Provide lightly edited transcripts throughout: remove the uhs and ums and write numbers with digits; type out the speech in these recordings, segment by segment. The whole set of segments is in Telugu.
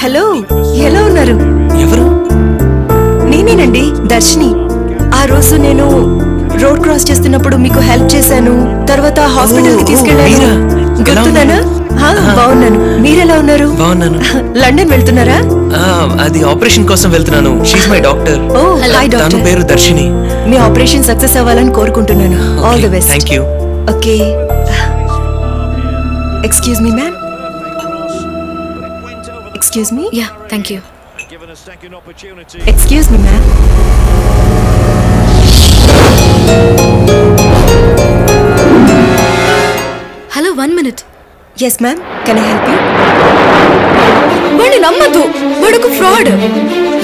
హలో, ఎలా ఉన్నారు? ఎవరు? నేనేనండి, దర్శిని. ఆ రోజు నేను రోడ్ క్రాస్ చేస్తున్నప్పుడు మీకు హెల్ప్ చేశాను. తర్వాత హాస్పిటల్ కి తీసుకెళ్లాను. గుర్తుందేనా? బాగున్నాను. మీరెలా ఉన్నారు? బాగున్నాను. లండన్ వెళ్తున్నారా? అది ఆపరేషన్ కోసం వెళ్తున్నాను. She's my doctor. Oh hi doctor. తన పేరు దర్శిని. మీ ఆపరేషన్ సక్సెస్ అవ్వాలని కోరుకుంటున్నాను. All the best. Thank you. Okay. Excuse me ma'am. Excuse me. Yeah, thank you. Excuse me ma'am. Hello, 1 minute. Yes ma'am, can I help you? వాడిని నమ్మద్దు, వాడొక ఫ్రాడ్.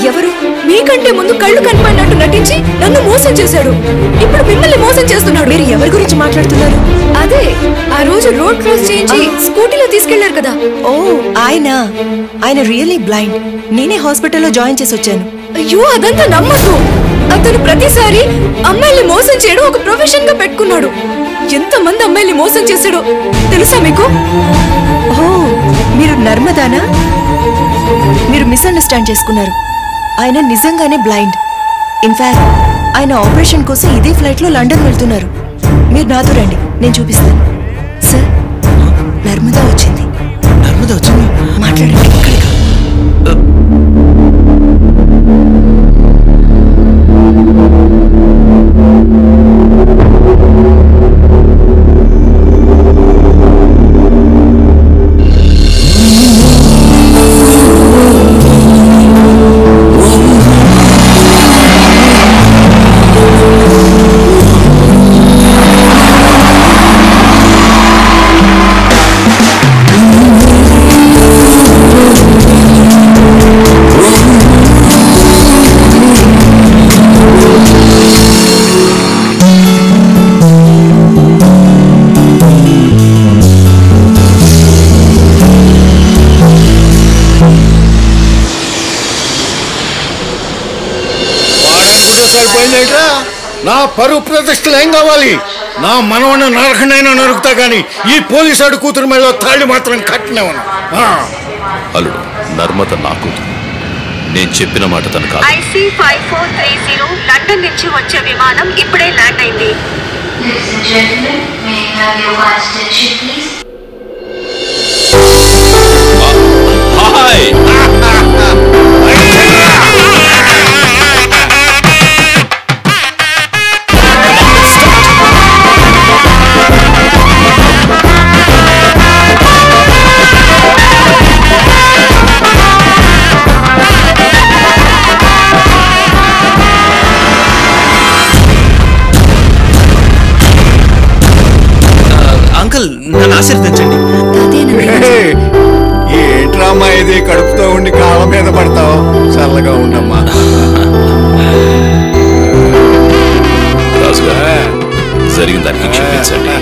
ఎవరు? మీకంటే ముందు కళ్ళు కనపడినట్టు నటించి నన్ను మోసం చేశాడు. ఇప్పుడు మిమ్మల్ని మోసం చేస్తున్నాడు. మీరు ఎవరి గురించి మాట్లాడుతున్నారు? అదే ఆ రోజు రోడ్ క్రాస్ చేయించి స్కూటీలో తీసుకెళ్లారు కదా. ఓ ఆయన రియల్లీ బ్లైండ్. నేనే హాస్పిటల్లో జాయిన్ చేసి వచ్చాను. అయ్యో, అదంతా నమ్మద్దు. అతను ప్రతిసారి అమ్మాయిల్ని మోసం చేయడం ఒక ప్రొఫెషన్ గా పెట్టుకున్నాడు. ఎంతమంది అమ్మాయిల్ని మోసం చేశాడో తెలుసా మీకు? ఓ, మీరు నర్మదానా? మీరు మిస్అండర్స్టాండ్ చేసుకున్నారు. ఆయన నిజంగానే బ్లైండ్. ఇన్ఫాక్ట్ ఆయన ఆపరేషన్ కోసం ఇదే ఫ్లైట్ లో లండన్ వెళ్తున్నారు. మీరు నాతో రండి, నేను చూపిస్తాను. సార్, నర్మదా వచ్చింది. నర్మదా వచ్చింది? మాట్లాడండి. నా పరువు ప్రతిష్టలు ఏం కావాలి? నా మనవన్న నరకనైనా నరుకుతా గాని ఈ పోలీసాడు కూతురు మీద తాళి మాత్రం కట్టినేవను. అల్లుడు, నర్మద నా కూతురు. నేను చెప్పిన మాట తను కాదు. IC5430 లండన్ నుంచి వచ్చే విమానం ఇప్పుడే ల్యాండ్ అయింది. హాయ్. అంకుల్, నన్ను ఆశీర్వదించండి. ఏంట్రామ్మా ఇది? కడుపుతో ఉండి కాళ్ళ మీద పడతావు. చల్లగా ఉండమ్మా. రాజుగారు, జరిగిన దానికి క్షమించండి.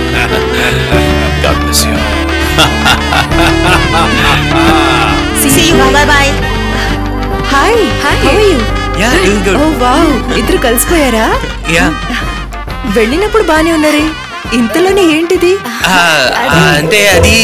God bless you. See you. Bye bye. Hi. How are you? Yeah, doing good. Oh wow, ఇద్దరు కలిసిపోయారా? Yeah. వెళ్ళినప్పుడు బానే ఉన్నారే, ఇంతలోనే ఏంటిది? అంటే అది